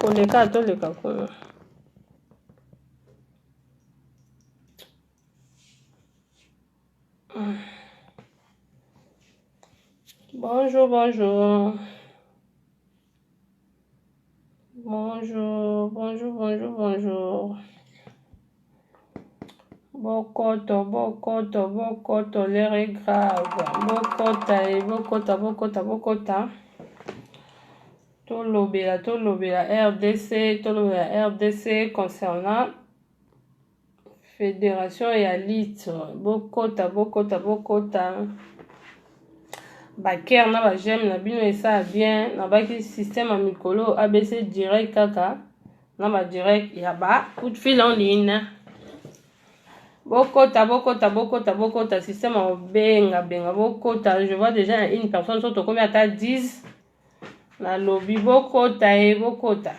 koleka toleka kuna. Bonjour, bonjour. Bonjour, bonjour, bonjour, bonjour. Bokoto, bokoto, bokoto, l'air est grave. Bokota, et bokota, bokota, bokota. Tolobela, RDC, tolobela RDC concernant Fédération et Alite. Bokota, bokota, bokota. Baker na ba j'aime na bino et ça bien. Na baki système à mikolo ABC direct kaka. Na ba direct yaba. Coup de fil en ligne. Bokota, bokota, bokota, bokota. Système à benga, benga, bokota. Je vois déjà une personne sur combien t'as 10. Na lobby bokota et bokota.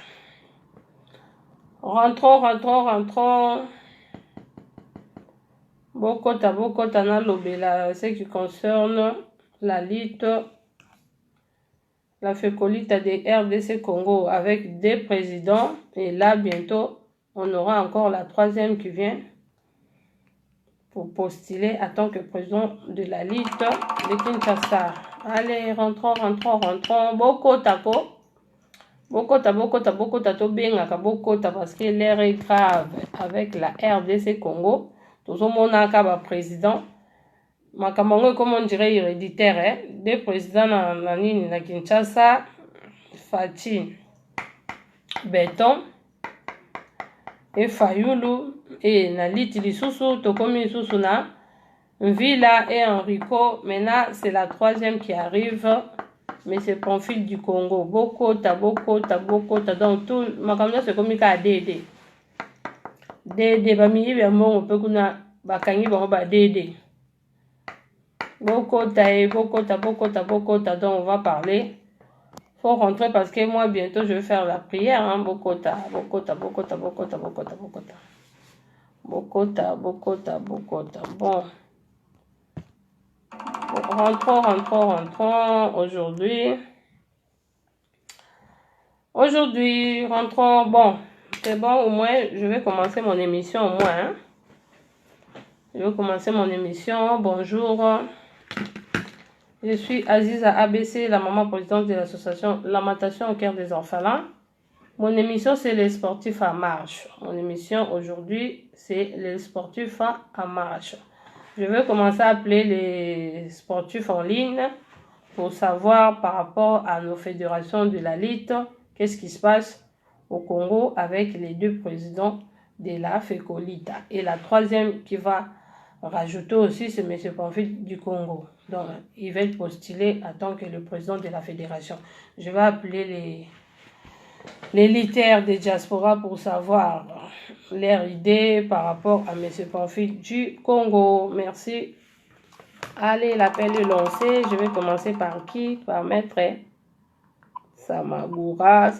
Rentrons, rentrons, rentrons. Bokota, bokota na lobby là, ce qui concerne la lutte, la fécolite des RDC Congo avec des présidents. Et là, bientôt, on aura encore la troisième qui vient pour postuler en tant que président de la lutte de Kinshasa. Allez, rentrons, rentrons, rentrons. Bokota, bokota, bokota, bokota, to bengaka bokota parce que l'air est grave avec la RDC Congo. Tout le monde a un président. Makamongo, comme on dirait héréditaire, hein? Des présidents na Kinshasa, Fati, Béton, et Fayoulou, et Naliti Lisusu, Tokomi Lisusu na, Villa et Enrico. Maintenant, c'est la troisième qui arrive, mais c'est Profil du Congo. Bokota, bokota, bokota. Donc, tout, Makamona, c'est comme il a Dédé. Dédé, Bami, on peut qu'on a Bakangi, ba Dédé. Bokota et bokota, bokota, bokota, dont on va parler. Faut rentrer parce que moi, bientôt, je vais faire la prière. Hein? Bokota, bokota, bokota, bokota, bokota, bokota. Bokota, bokota, bokota. Bon. Rentrons, rentrons, rentrons. Aujourd'hui, rentrons. Bon, c'est bon, au moins, je vais commencer mon émission au moins. Hein? Je vais commencer mon émission. Bonjour. Je suis Aziza ABC, la maman présidente de l'association Lamentation au cœur des orphelins. Mon émission, c'est les sportifs en marche. Mon émission aujourd'hui, c'est les sportifs en marche. Je vais commencer à appeler les sportifs en ligne pour savoir par rapport à nos fédérations de la lutte, qu'est-ce qui se passe au Congo avec les deux présidents de la FECOLITA. Et la troisième qui va rajouter aussi, c'est M. Profil du Congo. Donc, il va être postulé en tant que le président de la fédération. Je vais appeler les militaires des diaspora pour savoir leur idée par rapport à M. Profil du Congo. Merci. Allez, l'appel est lancé. Je vais commencer par qui? Par Maître Samagura.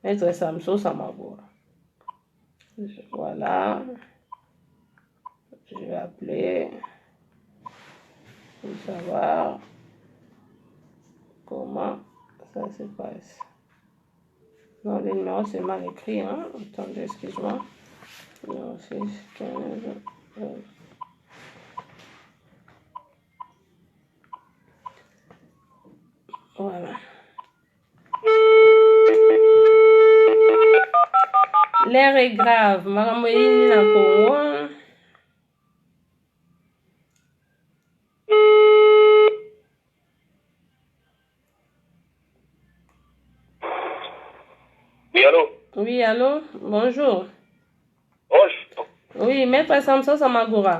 Maître Samso Samagura. Voilà. Je vais appeler pour savoir comment ça se passe. Non, le numéro c'est mal écrit. Hein? Attendez, excuse-moi. 6, 15, voilà. L'air est grave. Maramoyini na Congo. Oui, allô? Oui, allô? Bonjour. Bonjour. Oui, maître Samson Samagura.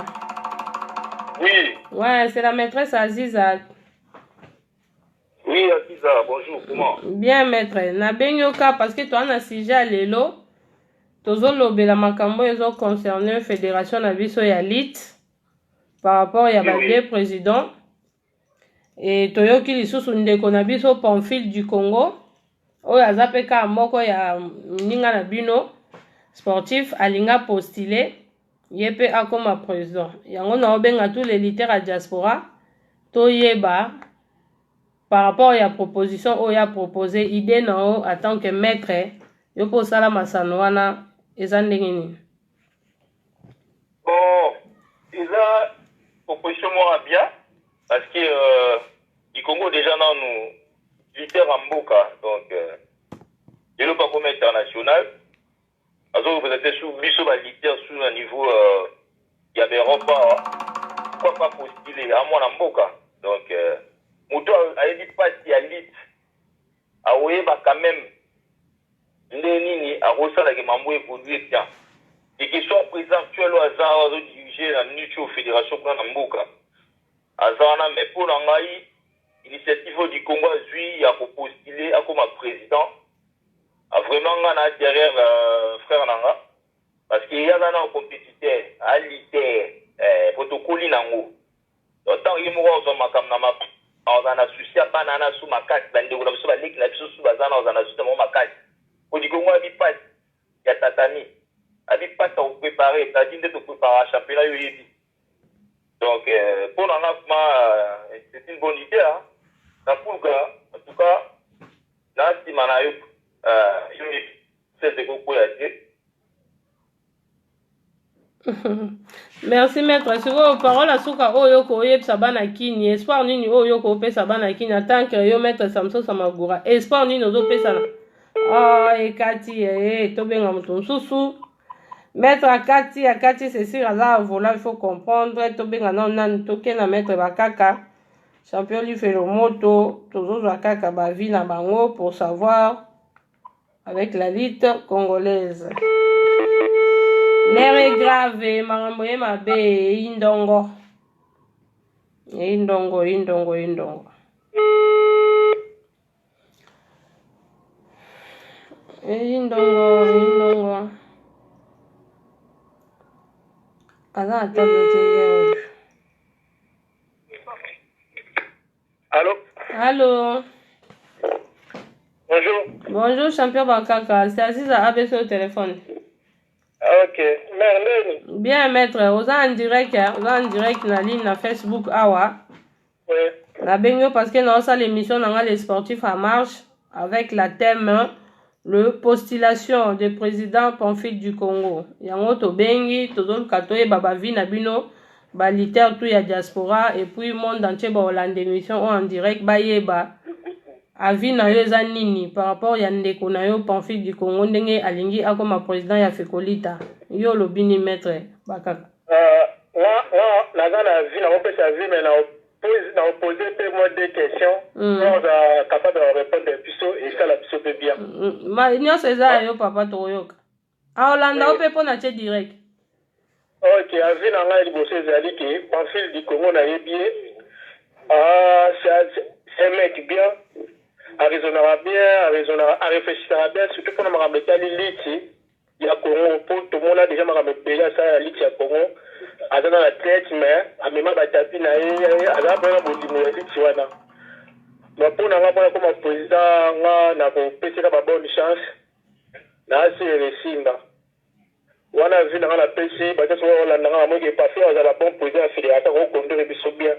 Oui. Ouais, c'est la maîtresse Aziza. Oui, Aziza, bonjour, comment? Bien, maître. Na benyoka parce que toi, na sija lelo. Tozo lobela makambo ezo concerné fédération na biso ya lit par rapport ya ba président. Et toyoki lisusu ndeko na biso Pamphile du Congo. Oyo azapeka moko ya ninga na bino sportif alinga postulé yepe akoma président. Yango na obenga tous les militaires à diaspora toyeba par rapport à la proposition où il a proposé idée non en tant que maître yo pour sala masano wana eza ndenge nini? Bon, eza proposition moi bien parce que du Congo déjà dans nous militaire en Mboka donc il n'y a pas comme international. Alors vous êtes sous biso militaire sous un niveau il y avait Europa pourquoi pas postuler à mon Mboka donc Mouto a dit pas si à lit a oué bah quand même nini a ressala que mambo évoluer bien et qui soit présent actuel au hasard de diriger la NUTU fédération pour Mboka azana mais pour ngai initiative du Congo azui a postuler à comme président a vraiment ngana derrière frère nanga parce qu'il y a un compétiteur à l'ité protocole nango autant il mourra aux makam na ma on a souci à banana sous ma carte bande on a sous la ligue na biso sous bazana on a souci mon ma carte au du Congo abi pas ya tatami abi pas à préparer t'as dit de te préparer championnat yoyebi donc pour nanga c'est une bonne idée hein na pour en tout cas là si manayo c'est de beaucoup à dire. Merci maître. Sur vos paroles à souka oyoko oyep sabana kini espoir nini oyoko ope sabana kini en tant que yo maître Samson Samagura espoir nini ozo pesa na ekati tobenga mutu mususu maître akati c'est sûr là voilà il faut comprendre tobenga nan toke na maître bakaka champion lui fait le moto tozozwa kaka ba vie na bango pour savoir avec la lutte congolaise. L'air est grave, marambo ye mabe, indongo. Indongo. Indongo. Allô? Bonjour. Bonjour, champion Bankaka. C'est Aziza ABC au téléphone. Ok. Merlène. Bien, maître. Vous en direct na ligne na Facebook awa. Oui. Na bengo parce que dans ça l'émission dans les sportifs en marche avec la thème le postulation du président Pamphile du Congo. Yango to bengi tozol katoye baba vi na bino ba liter tout ya diaspora et puis monde entier ba Hollande émission en direct ba yeba avi na yo eza nini par rapport ya ndeko na yo Pamphile du Congo ndenge alingi akoma président ya Fekolita yo lobini maître bakaka naza na vie na opesa vie mais na opposé pe moi des questions on va capable de répondre biso et ça la biso peut bien ma nyonso eza yo papa toyoka a Hollanda ope pona che direct ok avi na ngai liboso ezali ke Pamphile du Congo na yebi c'est un mec bien raisonnera bien, réfléchira bien, surtout pour nous ramener à l'élite. Il y a Congo, pour tout le monde a déjà ramené à ça, à l'élite, il y a Congo. À dans la tête, mais à même à taper, à la bonne bonne l'élite, mais pour nous avoir comme président, on a pété la bonne chance. Là, c'est le signe. On a vu dans la PC, parce que on a pas fait, on a la bonne président fédérateur, on conduit bien.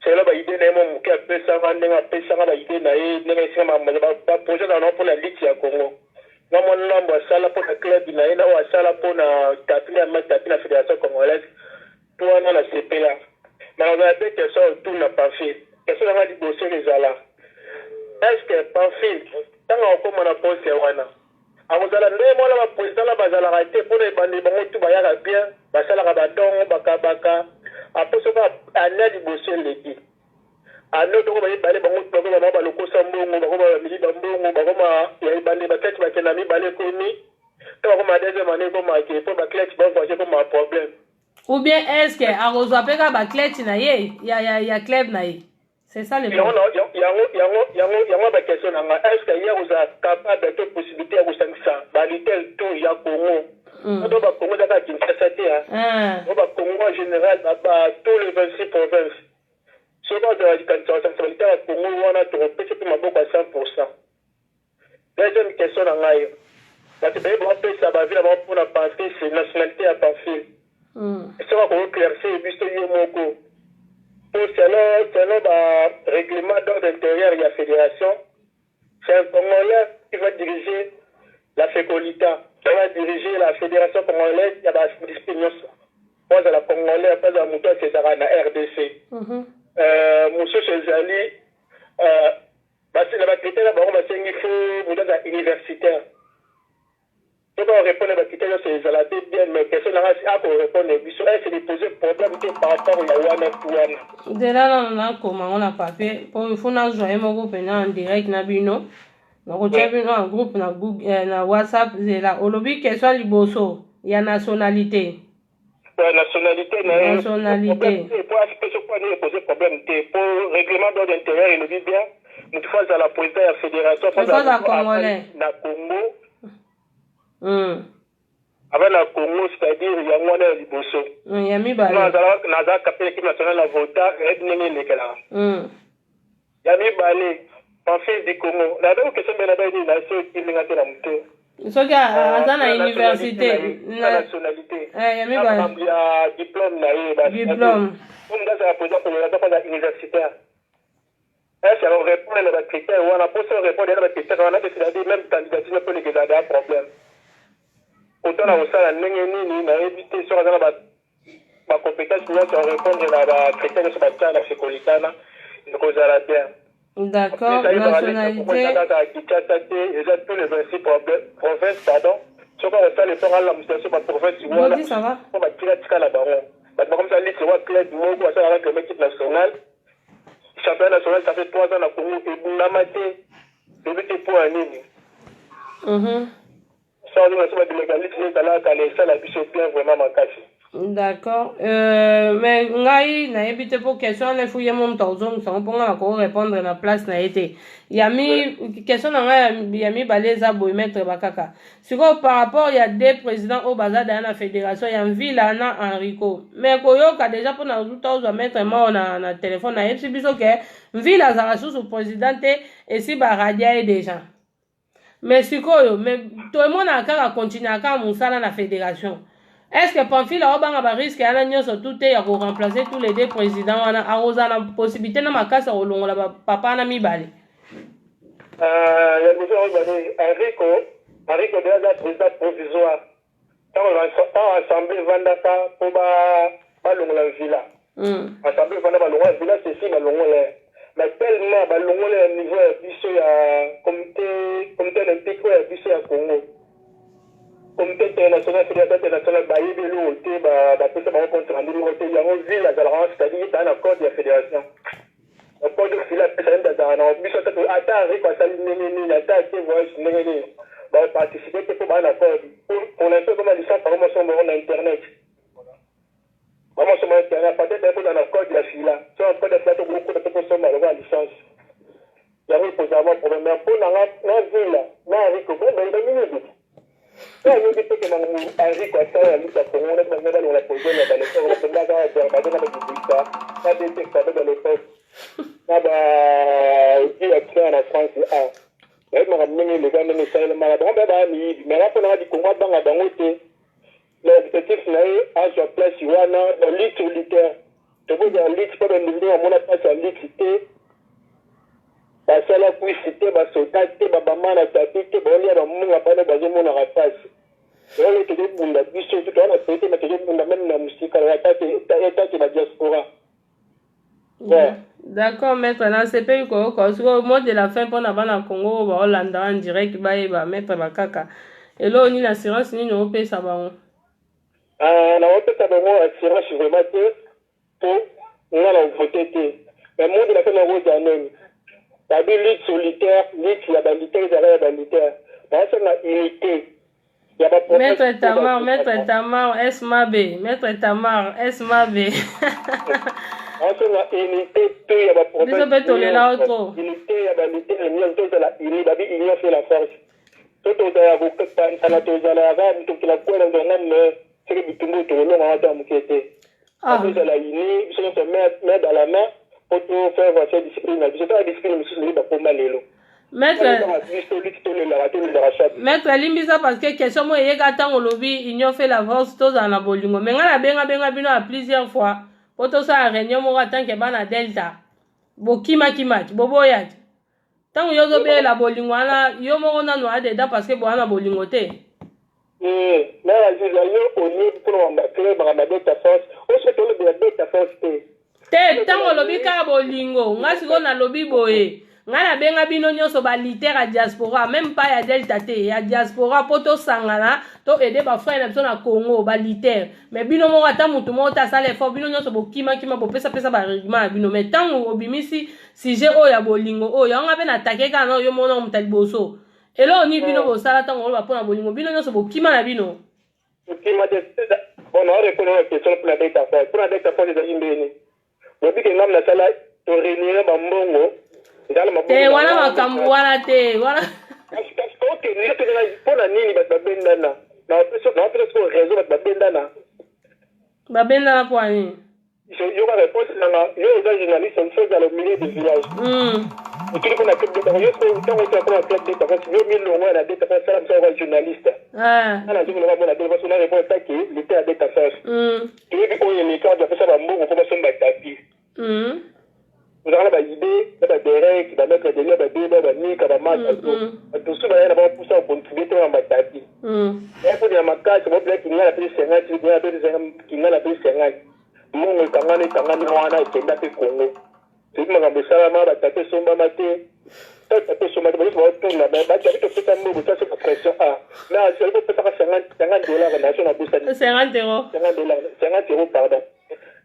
C'est là l'idée de mon qui a fait ça, on a fait ça, l'idée de projet pour la Ligue à Congo. Moi, mon nom, ça là pour le club, il y a ça là pour la fédération congolaise, pour la CP là. Mais on a dit que ça, tout n'a pas fait. Qu'est-ce qu'on a dit bosser les là? Est-ce que Pamphile, tant qu'on a posé Wana, à vous allez moi là, président là, vous allez arrêter pour les bandits, tout va y aller bien, bah ça là, baka. Après ça, on a dit bosser les dit. À notre on va y aller, on va le Kosambo, on va midi bambou, on va y aller, on va peut-être mettre un ami, balai commis. Quand on va deuxième année, on va y pour ma clé, on va voir comme un problème. Ou bien est-ce que à Rosapeka ba clé na ye, il y a club na ye. C'est ça le problème. Il y a une question. Est-ce qu'il y a capable de possibilité à vous ça? Balitel tout, il y a Congo. On va Congo d'accord Kinshasa. On va Congo en général, tous les 26 provinces. Ce qu'on a dit quand on à Congo, on a trop petit pour ma boîte à 100%. Deuxième question en aïe. Parce que ça va venir pour la pensée, c'est nationalité à Pamphile. Ça va éclaircir et puis c'est Yomoko. Pour selon règlement d'ordre intérieur de la fédération, c'est un Congolais qui va diriger la FECOLITA, qui va diriger la fédération congolaise, il y a la discipline, pas de la Congolais, pas de la Mouton, c'est dans la RDC. Monsieur Chezali, la critère, il faut universitaire. Donc, on répond à la critère, c'est la bien, mais personne n'a répondre. C'est de poser problème par rapport à Wana. Déjà, on a comment on a papier. Pour il faut nous joindre mon groupe en direct na bino. Donc, on a un groupe na Google, na WhatsApp, c'est là. On oublie qu'elle soit liboso. Il y a nationalité. Nationalité. Nationalité. Pour poser problème, pour règlement d'ordre intérieur, il nous dit bien. Nous faisons la présidence de la fédération. Nous faisons la Congolais. Na Congo. Avec la Congo, c'est-à-dire il y a moins de liboso. Il y a mis balé. Naza capé l'équipe nationale la vota et n'est les là. Il y a mis balé. En fait du Congo. La même question de la nation qui vient de la montée. Ce qui a à l'université. La nationalité. Il y a mis balé. Il y a diplôme là. Diplôme. On a la présidence pour les universitaires. Si on répond à la critère, on a posé répondre à la critère, on a décidé même candidature pour les un problème. Autant on a la évité sur ma compétence sur répondre à la critère sur la fécolitana, donc on a bien. D'accord, nationalité. Ils ont tous les 26 provinces, pardon. Sur quoi on fait les temps à l'administration par province, Bon, ça va. On va tirer la baron. Comme ça, l'île voit clair du mot, on va avec l'équipe nationale. Championnat national, ça fait 3 ans à Congo et Bounamaté, le pour un ligne. D'accord. Mais ngai na ebite pour question les fouiller mon tozong ça on peut répondre à la place na été. Il y a mis question na il y a mis baleza boy mettre bakaka. Sur par rapport il y a des présidents au bazar dans la fédération il y a un ville na Enrico. Mais koyoka déjà pour na tout mettre moi na téléphone na epsi biso que ville azara sous présidente et si ba radia déjà. Mais sikoyo mais tout le monde a qu'à continuer à musala na fédération. Est-ce que Pamphile a un risque à l'agneau sur tout et à remplacer tous les deux présidents à Rosa la possibilité de ma casse au long là papa n'a mis balé. Il y a Enrico déjà président provisoire. Quand on a assemblée Vandaka pour la villa. Assemblée Vandaka la villa c'est si la longue mais tellement la longue niveau du comité olympique ou à Congo. Comité international, fédération internationale, il y a un compte rendu, il y a une ville, c'est-à-dire dans l'accord de la fédération. Le code de filet, c'est un participer pour un accord. Pour l'instant, comme la licence, par exemple, on a Internet. Vraiment, sur Internet, peut-être dans l'accord de la fila. Si on peut faire beaucoup de personnes qui ont la licence. Il y a un problème. Mais pour la ville, il y a un non, je dis que Henri Costa a mis sa commune dans la position de l'école, on peut pas faire ça des textes dans l'école. Il y a en France, mais les gars, mais là, on a dit qu'on va dans la banque. L'objectif, c'est à sa place, il y a un lit solitaire. Je veux dire, un lit, pas un million, on a pas un lit cité. Basala kuisite basokate babamana tapite bolia ba munga pana bazomona rapasi ole tete bunda biso tout on a pété mais tete bunda même na musique la tete état la diaspora. D'accord maître na CP ko sur au mot de la fin pour na bana Congo ba Hollanda en direct ba mettre bakaka et là on ni l'assurance ni no pe ça ba na ope ça ba assurance vraiment pour on a voté mais moi de la fin na rose anonyme. La lutte solitaire, lutte la banditaire, la banditaire. C'est une unité. Maître Tamar, S-Mabé. Maître Tamar, S-Mabé. C'est une unité, il y a pas de problème. Unité, il y a banditaire, l'union fait la force. Tout au delà, vous faites pas un atoza la rame, tout la poêle, on donne ce que vous tombez tout le long en temps de vous la unie, ils se mettent main dans la main. Pour faire votre discipline, je dois discipline pour malelo. Maître Limbisa parce que question moi y a tant au lobby ils ont fait la force tous en abolingo mais on a benga bino à plusieurs fois pour tout ça réunion moi tant que bana delta bokima kimaki boboyaki tango yozo be la bolingo wana yo moko nanu adeda parce que boana bolingo te mais Aziza yo oni pour ma créer ma beta force o se tolo de beta force te tango lobi kaka bolingo nga siko na lobi boye nga na benga bino nyonso ba litere ya diaspora même pas ya delta te ya diaspora po to sangana to aider ba frère na biso na Congo ba litere mais bino moko ata mutu moko ta sala effort bino nyonso bokima kima bopesa pesa ba règlement ya bino mais tango obimisi sujet oyo ya bolingo oyo nga be na take kana yo mona mutali boso elo ni bino bosala tango ba pona bolingo bino nyonso bokima na bino bokima de bon on répond à la question pour la delta force de imbeni bobi ke ngam na sala to réunir ba mbongo te wana makambo wana te wana ok ni te na pona nini babendana na pesa réseau babendana kwa nini yo ba réponse na yo za journaliste on fait dans le milieu du village et puis qu'on a club de yo c'est tant on a club de parce que yo mille longs na data ça la ça journaliste ana dit qu'on va parce qu'on a réponse ça qui était à data faire tu veux qu'on y les cadres ça va mbongo comme ça on va taper vous avez la idée la derrière qui va mettre derrière ba débat ba ni ka ba match tout ça va va pousser à contribuer dans ba taper et pour dire ma case c'est bon qui n'a la plus 50 qui n'a la plus 50 mungu kangani wana ikenda pe Congo c'est makambo salama ba taper somba maté taper somba ba tout na ba taper tout ça mungu ça c'est pression mais c'est le peut pas 50 dollars na na bourse 50 euros 50 euros pardon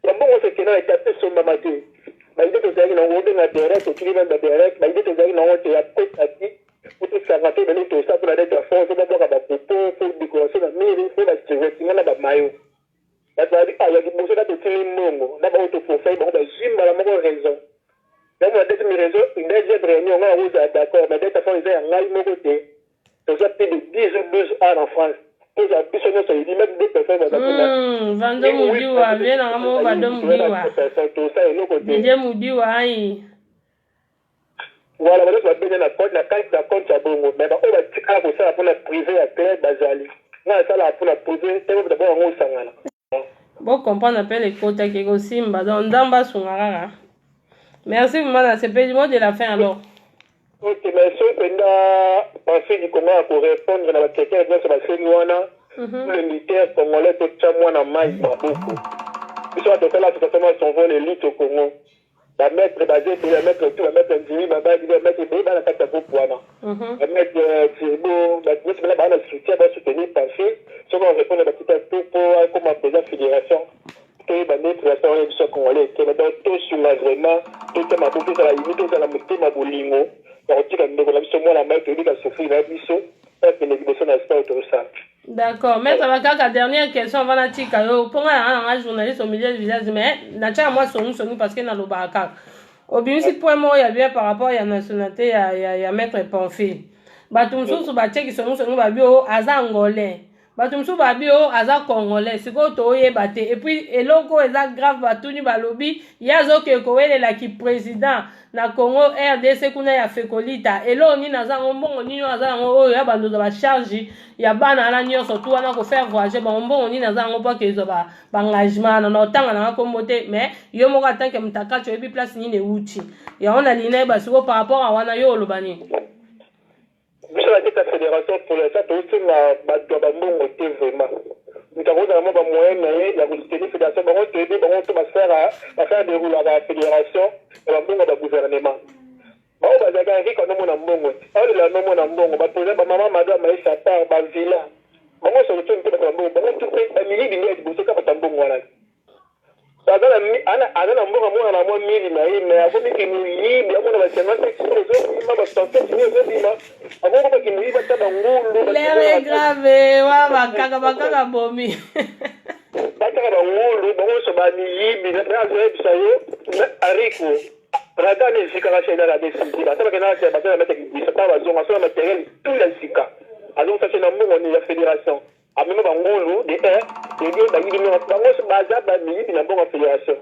ya mungu c'est que na taper somba maté ba ide to zaki na ngode na direct tu liba ba direct ba ide to zaki na ngode ya petit pour tout ça rater ben tout ça pour la dette force ba ba popo pour décoration na miri pour la sécurité na ba mayo la tadi ya kibuso da tini mungu na ba auto forfait ba jimba la moko raison na mo dette mi raison une deuxième réunion on vous d'accord mais dette force ya ngai moko te to ça plus de 10 ou 12 ans en France pour ça biso no ça dit même des personnes vando mudiwa bien na mo vando mudiwa tout ça et no côté bien mudiwa ai voilà voilà bien na code na carte compte ya bongo mais ba o ba tika ko ça pour la privé à clair bazali na ça la pour la privé te ba ba ngo sangana bon comprendre appel les côtes qui aussi donc ndamba sungara merci vraiment c'est pas du mot de la fin alors ok merci pensez du comment pour répondre à la question de ce wana le militaire congolais tout ça moi na mai beaucoup ils sont à là totalement son vol élite au Congo la mettre basé pour la mettre tout la mettre individu baba il va mettre des dans la tête pour wana la mettre turbo la mettre là bas le soutien va soutenir penser ce qu'on répond à la petite tout pour comme président fédération que ba mettre la soirée du congolais que ba tout sur vraiment tout ma beaucoup ça la limite ça la mettre ma bolingo pour dire que la mission moi la mettre lui la souffrir la mission parce que les négociations na sport tout ça. D'accord, mais ça va la dernière question va na tika yo ponga un journaliste au milieu du village mais na tia moi sonu parce que na lobaka obimisi point mo ya bien par rapport ya nationalité ya maître Pamphile batumsusu ba cheki sonu ba bio aza angolais batumsusu ba bio aza congolais siko to yeba te et puis eloko eza grave batuni balobi yazo ke ko welela ki président na Congo RDC kuna ya fekolita elo ni naza mbongo ni naza ngo oyo ya bandoza ba charge ya bana na nyonso tu wana ko faire voyager ba mbongo ni naza ngo pa ke zo ba engagement na otanga na kombote mais yo moko atanke mutaka cho ebi place ni ne uchi ya ona lina ba siko par rapport a wana yo lobani biso la fédération pour le ça aussi na ba mbongo te vraiment nous avons vraiment ba moyen mais la soutenir fédération ba on te dit ba on te va faire dérouler la fédération et la mbongo ba gouvernement ba o ba zaga ri ko no mona mbongo on la no mona mbongo ba poser ba mama madame Maïssa par ba villa ba on se retrouve que ba mbongo ba on tout fait ba mili bi ni bo se ka ba mbongo wana bazala ana mbongo mona na mo mili na yi mais ako miki ni libre ako na ba sema section zo ma ba santé ni zo bima ako ko ki ni ba ta ba ngulu l'air grave wa bakaka bomi bataka ba ngulu ba so ba ni libre na zo bisa yo ariko rada ne zika la chaîne la décision ba ta ba kana ba ta mettre ki sa ba zo ma so matériel tout la zika alors ça c'est na mbongo ni la fédération amema bangulu de de ba yidi no bango baza ba mi na bongo fédération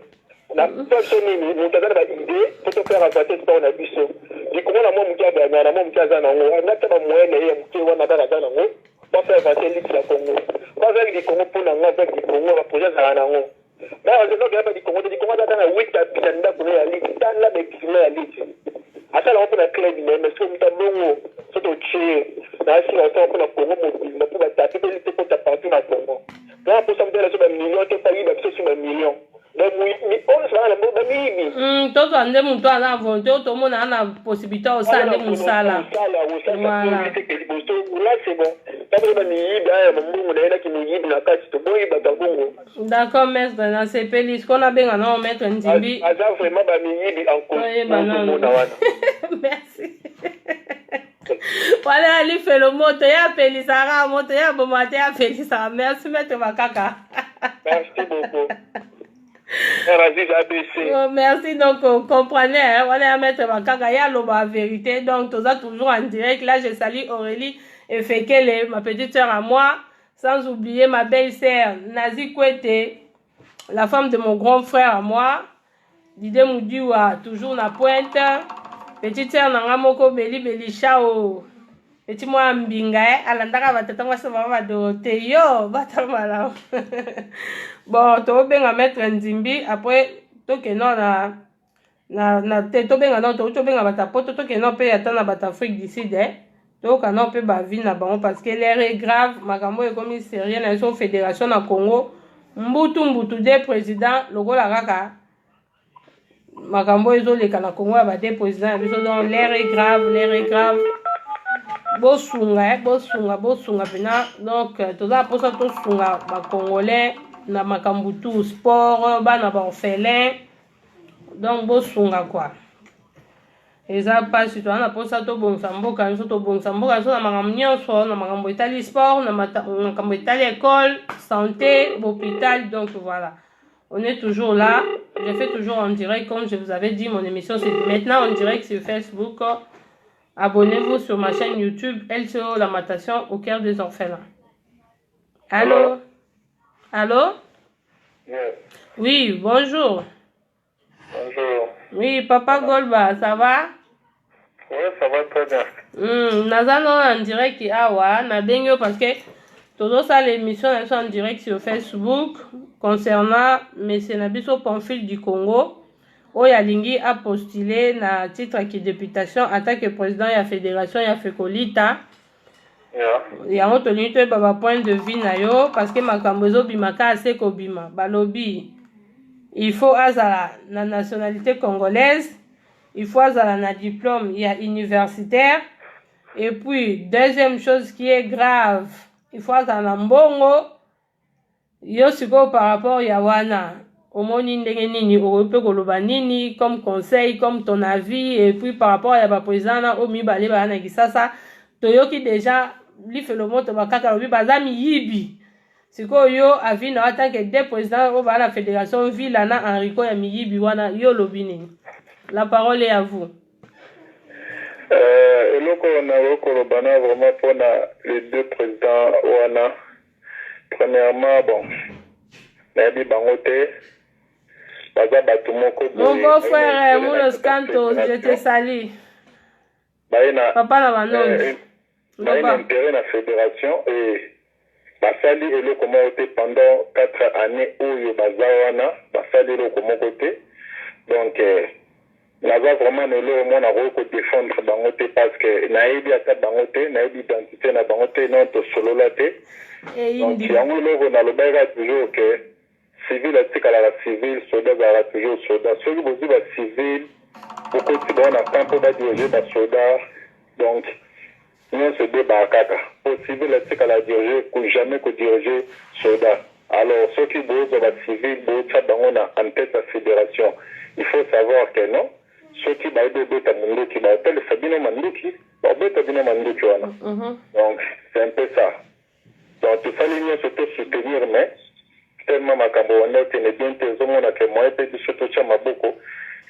na personne ni mutazana ba idée pour faire avancer tout na biso dikomo na mo mukia ba na mo mukia za na ngo na ta ba moyenne ye mukia wana dala dala ngo pour faire avancer l'île la Congo pas avec du Congo pour na ngo avec du Congo ba projet za na ngo mais on dit que ba du Congo da na 8 habitants da ko ya l'île dans la Mexique ya liti asala on na club mais so mutabongo so to chi na si on to na Congo mobile pour taper liti pour taper na Congo là pour ça me so million te payer ba so million donc mi on ça la mo ba mi to ande muntu ana volonté to mona na possibilité o sa ande musala voilà là c'est bon d'abord mi ba mbungu na ina ki mi na kati to boyi ba bongo d'accord maître na sepeli ce qu'on a bien non maître Nzimbi aza vraiment ba mi en cause merci voilà ali fait le moto ya pelisara moto ya bomate ya pelisara merci maître Makaka merci beaucoup. Oh, merci, donc comprenez, hein, on est à mettre Makaka, il y a la vérité, donc tout ça toujours en direct. Là, je salue Aurélie et Fekele, ma petite soeur à moi, sans oublier ma belle-sœur Nazi Kwete, la femme de mon grand frère à moi, Dide Moudiwa, toujours na pointe, petite soeur Nangamoko Beli Chao, petit moi Mbinga, Alandaka Batatanga Savava Dorote, yo, Batamala. Bon, to benga maître Nzimbi après to ke non na te to benga non to benga bata poto to ke non pe atana bata Afrique du Sud to ka non pe ba vie na bango parce que l'air est grave makambo e comme sérieux na so fédération na Congo mbutu de président lokola kaka makambo ezo leka na Congo ba de président biso donc l'air est grave bosunga pena donc to za posa to sunga ba congolais na makambutu sport bana ba orphelin donc bosunga quoi eza pas surtout na posa to bonsa mboka so na makambo nyonso na makambo etali sport na makambo etali école santé hôpital donc voilà on est toujours là je fais toujours en direct comme je vous avais dit mon émission c'est maintenant en direct sur Facebook. Abonnez-vous sur ma chaîne YouTube LCO Lamentation au cœur des orphelins. Allô? Allô? Oui, bonjour. Bonjour. Oui, Papa Golba, ça va? Oui, ça va très bien. Nazano en direct qui awa, na bengo parce que tout ça l'émission est en direct sur Facebook concernant M. Nabiso Pamphile du Congo. Oyalingi a postulé na titre qui députation en tant que président de la fédération ya Fekolita. Ya on tenu to baba point de vue na yo parce que makambozo bimaka ase ko bima balobi il faut azala na nationalité congolaise, il faut azala na diplôme ya universitaire et puis deuxième chose qui est grave, il faut azala na mbongo yo siko par rapport ya wana omoni ndenge nini ope koloba nini comme conseil comme ton avis et puis par rapport à ba président o mibale ba na kisasa toyoki déjà li fait le moto bakaka lobi bazami yibi siko yo avis na en tant que deux présidents au ba la fédération ville na Enrico ya miyibi wana yo lobi nini. La parole est à vous. Eloko na koloba na vraiment pour les deux présidents wana premièrement bon na bi bangote. Mon beau-frère Moulos Cantos, je te salue. Papa na banon. Intérêt la fédération et basali elo comment côté pendant 4 années où yo bazawana basali elo comment côté donc naza vraiment elo mo na ko défendre bangote parce que naebi ata bangote naebi identité na bangote non to solo la te donc yango elo na lo baira toujours que civil atikala la civil soldat za toujours soldat ceux qui bozi ba civil beaucoup de bon en camp ba diriger ba soldat donc nous se débat kaka pour civil atikala diriger que jamais que diriger soldat alors ceux qui bozi ba civil bozi bango na en tête la fédération il faut savoir que non ceux qui ba de beta munduki ba tel sabino manduki ba beta bino manduki wana donc c'est un peu ça donc tout ça l'union se peut soutenir mais tellement makambo wana tene bien te zomona ke moi pe bisoto cha maboko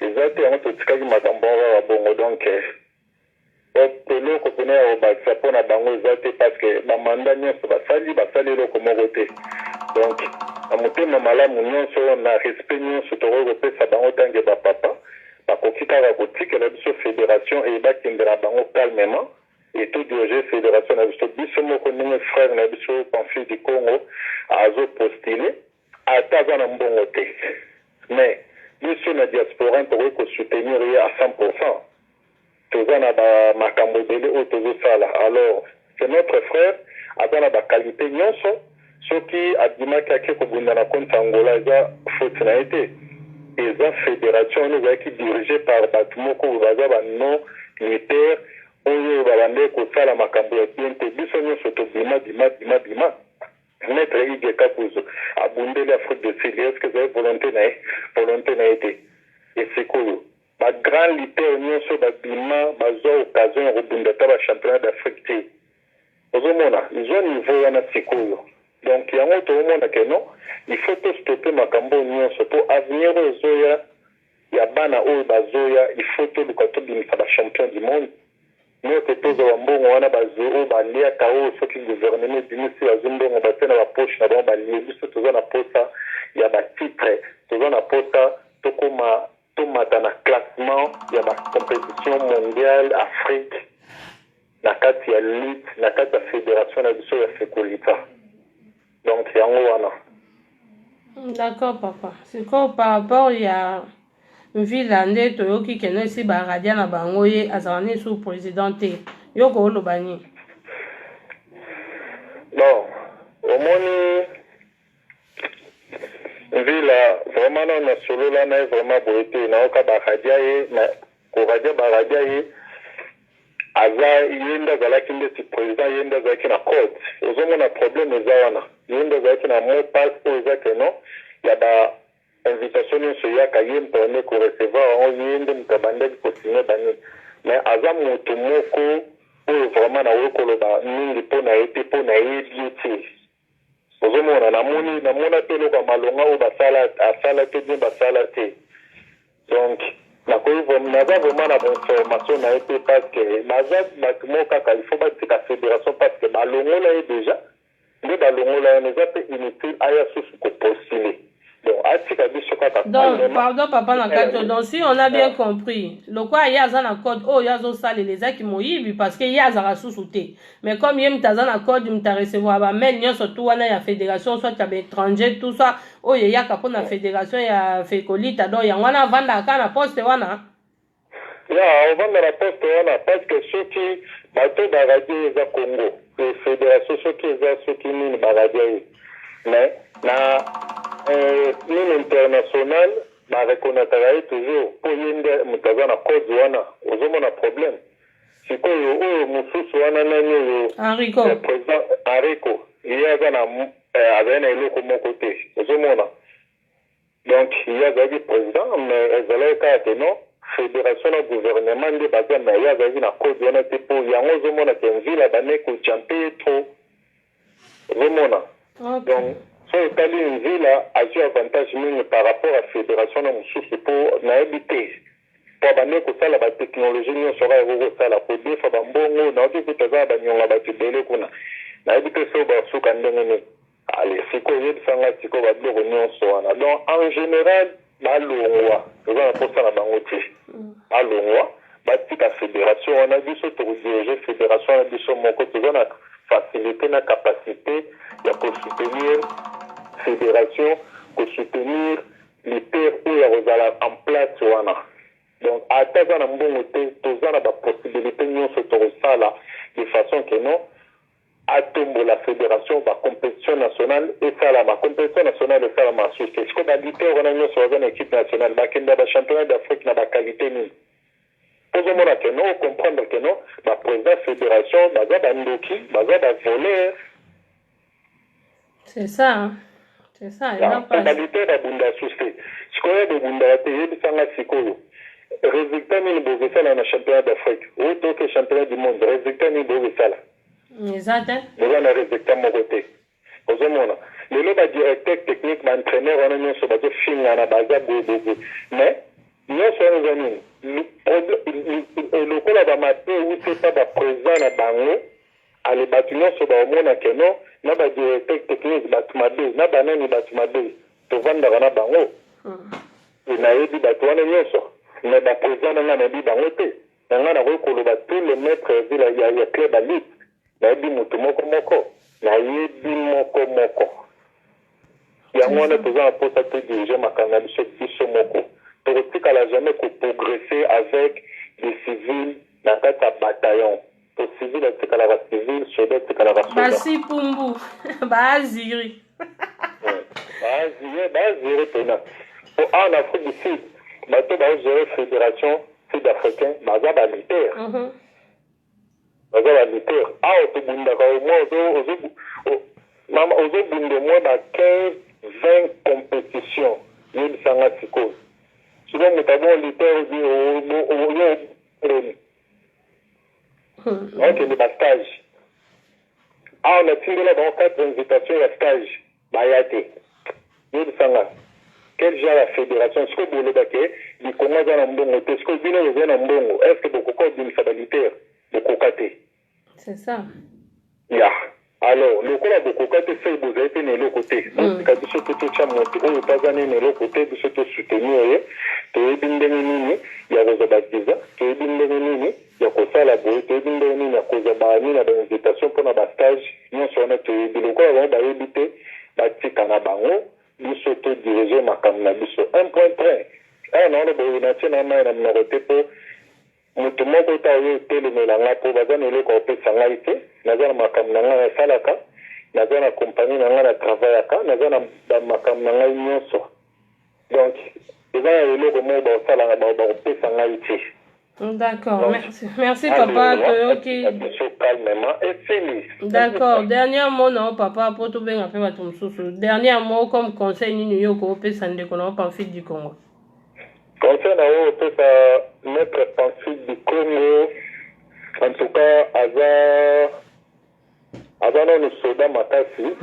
ezate on to tikaki makambo wa bongo donc pelo ko pena o ba sapona bango ezate parce que ba manda nyonso basali loko moko te donc amotema malamu nyonso na respect nyonso to ko pesa bango tange ba papa ba kokita ka kotikela biso fédération et bakindela bango calmement et tout diriger fédération na biso moko ndenge frère na biso Pamphile du Congo azo postuler ataza na mbongo te mais biso na diaspora tokoki kosoutenir ye à 100%. Toza na bamakambo ebele oyo tozosala. Alors c'est notre frère aza na bakalite nyonso. Soki abimaki ake kobunda na compte Angola eza faute na ye te. Eza fédération oyo ezalaki dirigée par bato moko oyo baza banon militaire oyo babandeki kosala makambo ya bien te. Biso nyonso tobima bima Maître Ige Kakuzo abundeli Afrique du Sud. Est-ce que ezali volonté na ye te? Esikoyo bagrand leader nyonso babima bazwa occasion ya kobunda ata bachampionnat d'Afrique te. Ozomona izwa niveau wana sikoyo. Donc yango toomona ke non, il faut tostopper makambo nyonso po avenir oyo ezoya ya bana oyo bazoya, il faut toluka tobimisa bachampion du monde. Nyote toza bambongo wana bazo baliaka oyo soki gouvernement ebimisi bazwi mbongo batie na bapoche na bango balie. Biso toza na posa ya batitre, toza na posa tokoma tomata na classement ya bacompétition mondiale Afrique na kati ya lutte, na kati ya fédération na biso ya Fekolita. Donc yango wana. D'accord papa. C'est quoi par rapport ya mvila nde toyoki kene si baradia na bango ye azalani sous président te. Yoko oloba ni. Bon, omoni mvila vraiment na solo là na vraiment boité na oka baradia ye na ko baradia ye aza yenda zalaki ndeti président yenda zalaki na code. Ozomona problème eza wana. Yenda zalaki na mot passe oyo eza ke non ya ba invitation nyonso eyaka ye mpone korecevoir yango ye nde moto abandaki kosigne bani. Mais aza moto moko oyo vraiment naoyi koloba mingi mpo na ye te mpo na yebi ye te. Ozomona namona te eloko ya malonga oyo asala te bien basala te. Donc naza vraiment na bainformation na ye te parce que baza bato moko kaka il faut batika fédération parce que balongola ye déjà nde balongola ye eza mpe inutile aya susu kopostule. Donc, pardon papa Nakato, donc si on a bien compris, le quoi il y a un code, oh il y a un sale les qui moïbi parce que il y a un sous-souté. Mais comme il y a un code, il me recevoir, bah mais il y a surtout la fédération, soit il y a étranger, tout ça, oh il y a capon la fédération, il y a fait colite, donc il y a un vendre à la poste, wana. Ya, on vend la poste, wana, parce que ceux qui, bateau baradie, ils ont Congo, les fédérations, ceux qui mine baradie, mais, na, l'île internationale ba reconnaître toujours pour yende mutaza na code wana ozomona problème sikoyo oyo mususu wana nani oyo Enrico président Enrico iyaza na azana eloko moko te ozomona donc iyaza ki président mais ezalaka ke non fédération na gouvernement nde baza mais iyaza ki na code wana te po yango ozomona ke nzila bane ko champer trop ozomona donc so etali nzila azwi avantage mingi par rapport à fédération na mosusu mpo nayebi te mpo abandi kosala batechnologie nyonso kaka eko kosala kodefa bambongo naoki kuta aza na banyonga bato ebele kuna nayebi te so basuka ndenge nini ale sikoyo oyebisanga sikoyo babiloko nyonso wana donc en général balongwa toza na posa na bango te balongwa batika fédération wana biso tokodirige fédération na biso moko toza na facilité na capacité ya kosoutenir fédération pour soutenir les terres où il y a en place wana. Donc à tel na mbongo te toza na ba possibilité nyonso tosala de façon que non atombo la fédération ba compétition nationale et ça la compétition nationale et ça la marché. Est-ce que ba leader wana nyonso waza na équipe nationale ba kenda ba championnat d'Afrique na ba qualité ni. Pozomona que non comprendre que non ba président fédération baza ba ndoki baza ba voleur. C'est ça hein. C'est ça, il n'a pas. La lutte à Bunda Soussé. Ce qu'on a de Bunda, c'est un Sikoyo. Résultat, il y a un championnat d'Afrique. Ou d'autres championnats du monde. Résultat, il y a exact. Nous avons un résultat de mon côté. Aux hommes, le directeur technique, l'entraîneur, on a mis sur le film, on a basé mais, nous sommes amis. Le coup là, où c'est pas présent à Bango, à les bâtiments sur le monde à Keno, na ba directeur technique batumade na banani batumade to vanda na bango na yebi batwana nyonso na ba président na na bi bango te na ko koloba tous les maîtres vila ya club ali na yebi mutu moko na yebi moko yango na toza posa te diriger makanga biso moko tokotikala jamais progresser avec les civils na kati ya bataillon. To civil atikalaka civil, soldat atikalaka soldat. Basi pumbu, baaziri. Baaziri pena. En Afrique du Sud, bato baozere fédération sud-africaine, baza balitaire. Baza balitaire. Otobundaka au moins ozobunda moins ba 15-20 compétitions. Yebisanga sikoyo. Souvent moutabo litaire ok, le stage. On a tiré là-bas 4 invitations à stage. Bayate. Yebisanga. Quel genre la fédération? Est-ce que vous voulez que les Congolais dans le Mbongo, est-ce que vous voulez dans le Mbongo? Est-ce que vous avez une stabilité de Kokate? C'est ça. Ya. Alors, le coup de Kokate, c'est que vous avez été de l'autre côté. Donc, quand vous êtes tous montés, on n'est pas allé de l'autre côté, vous êtes soutenus. Tu es bien démunis, il y a vos baptisés. Tu es bien démunis, il y a quoi ça la boue. Tu es bien démunis, il y a quoi ça la boue. Il y a des invitations pour un stage. Nous sommes en train de le coup, on va éviter. Batikana bango. Biso to diriger makambo na biso 1.3 na le boyinati na mai na minorité po mutu moko ta yo telemela nga po bazana ile ko pesa nga ite nazana makambo na nga salaka nazana compagnie na nga na travaillaka nazana makambo na nga nyonso donc eza ile ko mo ba sala nga ba pesa nga ite. D'accord, merci papa. Calmement et félix. D'accord, dernier mot non papa pour tout bien faire votre souci. Dernier mot comme conseil ni yo ko pesa ndeko na Pamphile du Congo. Conseil na yo pesa maître Pamphile du Congo. En tout cas, avant nous soda makasi.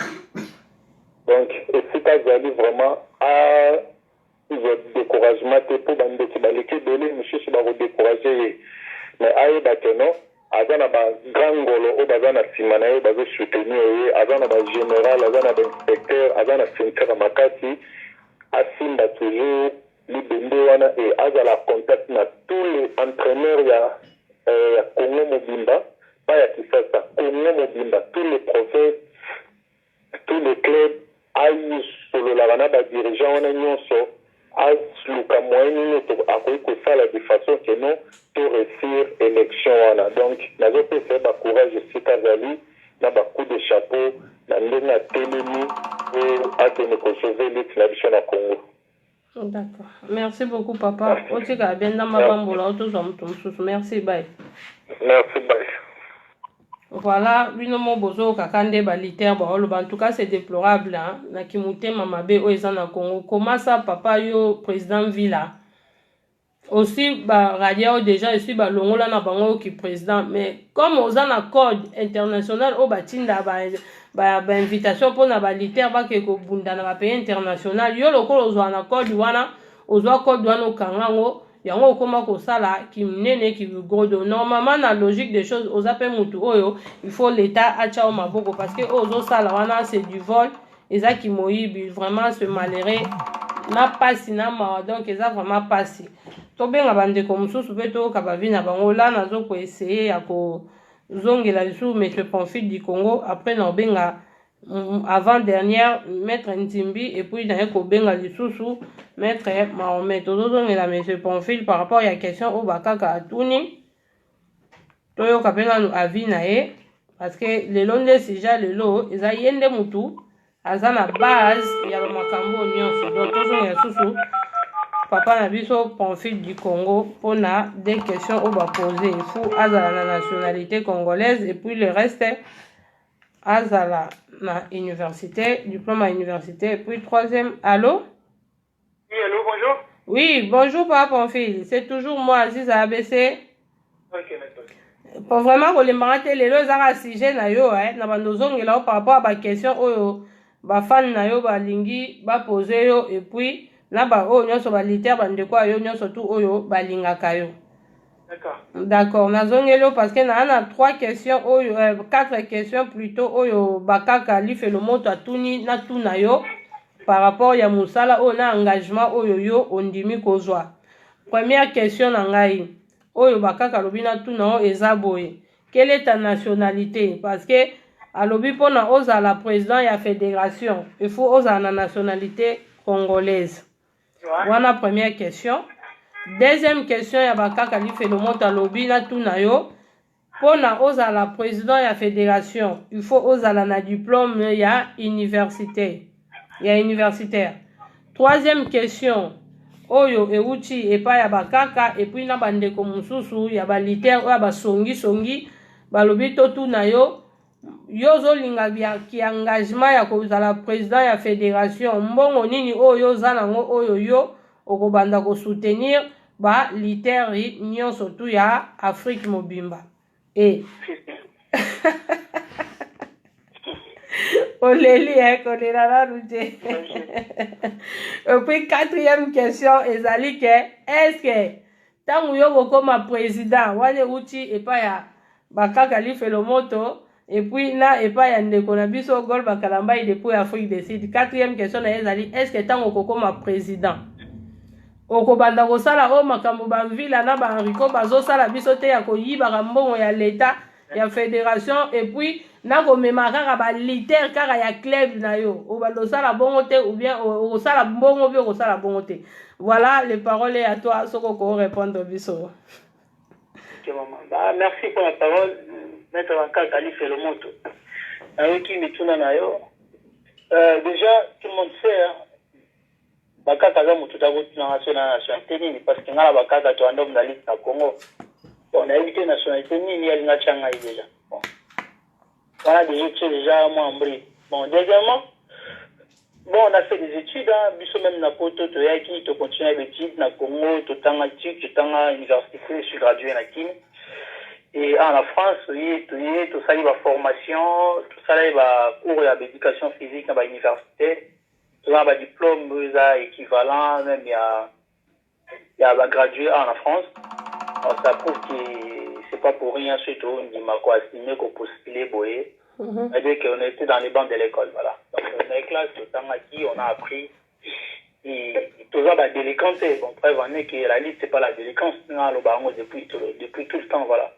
Donc, et si tu as vraiment à découragement pour bande qui baliki donner monsieur se va décourager mais aye bakeno azana ba grangolo o bazana simana yo bazo soutenir azana ba général azana ba inspecteur azana centre makasi asimba toujours libende wana et azala contact na tous les entraîneurs ya Congo Mobimba pas ya Kisasa Congo Mobimba tous les provinces tous les clubs ayi solo la bana ba dirigeant wana nyonso luka moyen akoki sala de façon que non to réussir élection wana donc nazo pesa ba courage sika zali na ba coup de chapeau na ndenge atelemi pour atene ko sauver l'équipe nationale Congo. D'accord. Merci beaucoup papa. Otika bien dans ma bambola autozom tumsusu. Merci bye. Merci bye. Voilà, lui non bozo kakande balitaire en tout cas c'est déplorable hein na kimute mamabe o ezana Congo. Comment ça papa yo président Villa aussi ba radio déjà ici ba longola na bango qui président mais comme ozana code international o batinda ba invitation pour na balitaire ba ke ko bunda na pays international yo lokolo ozana code wana ozwa code wana okangango yango okoma kosala kimnene ki godo normalement na logique des choses ozape mutu oyo il faut l'état acha o maboko parce que ozo sala wana c'est du vol eza ki moyibi vraiment ce malheureux na pasi na ma donc eza vraiment pasi to benga bande ko mususu peto ka bavina bango la nazo ko essayer ya ko zongela lisu monsieur Pamphile du Congo après na benga avant dernière maître Ntimbi et puis na ko benga lisusu maître Mahomet tozo ngela monsieur Pamphile par rapport à la question au bakaka atuni toyo kapena no avis na e parce que le long de sija le lo eza yende mutu azana base ya makambo nyonso donc tozo ngela susu papa na biso Pamphile du Congo pona des questions au ba poser il faut azala la nationalité congolaise et puis le reste azala na université, diplôme à université, et puis troisième, allô? Oui, allô, bonjour. Oui, bonjour papa Pamphile, c'est toujours moi Aziza ABC. Ok, d'accord. Pour vraiment que les marate les lois à sujet na yo na bandozong là par rapport à ba question oyo ba fan na yo ba lingi ba poser yo et puis na ba o nyonso ba litaire bande kwa yo nyonso tout oyo ba lingaka yo. D'accord. D'accord, nazongelo parce que na a 3 questions oyo 4 questions plutôt oyo bakaka li fait le mot atuni na tuna yo par rapport ya musala o na engagement oyo yo ondimi kozwa. Première question na ngai oyo bakaka lobi na tuna o eza boye. Quelle est ta nationalité? Parce que alobi pona oza la président ya fédération, il faut oza na nationalité congolaise. Voilà première question. Deuxième question, il y a Bakaka qui fait le monte à lobby, na tout na yo. Pour na ozala président de la fédération, il faut ozala na diplôme, il y a universitaire. Troisième question, oyo euti epa ya bakaka et puis na bandeko mususu ya balitaire oya basongi balobi to tout na yo yozolinga ki engagement ya kozala président ya fédération mbongo nini oyo oza nango oyo yo okobanda kosoutenir ba litère nyonso tu ya Afrique mobimba et oleli kolela na route. Et puis quatrième question ezali ke est-ce que tangu yo kokoma président wane uti epa ya bakaka li fait le moto et puis na epa ya ndeko na biso gol bakalamba depuis Afrique du Sud. Quatrième question na ezali est-ce que tangu kokoma président okobanda kosala o makambo bamvila na baenrico bazosala biso te ya koyibaka mbongo ya leta ya fédération et puis na komema kaka balitaire kaka ya club na yo obandosala bongo te ou bien okosala bongo bien okosala bongo te. Voilà, les paroles est à toi soko ko répondre biso. Ok maman, merci pour la parole maître Bakaka Ali fait le moto ayoki mituna na yo. Déjà tout le monde sait hein, Bakaka za mutu takuti na nationalité nini parce que ngala Bakaka to ando mdali na Congo. On a évité nationalité nini ya linga changa déjà. Bon. Voilà des études déjà moi mbri. Bon, deuxièmement, bon on a fait des études hein, biso même na poto to yaki to continuer les études na Congo to tanga études, to tanga université, je suis gradué na Kin. Et en France, tout ça, il y a formation, tout ça, il y a cours d'éducation physique dans l'université, tout ça, il y a diplôme équivalent, même il y a gradué en France. Alors, ça prouve que c'est pas pour rien, surtout, on dit, quoi, estimé qu'on postulait, boyer. C'est-à-dire qu'on était dans les bancs de l'école, voilà. Donc, dans les classes, tout ça, on a appris. Et tout ça, délinquanté. Bon, preuve en est que la liste, c'est pas la délinquance, depuis tout le temps, voilà.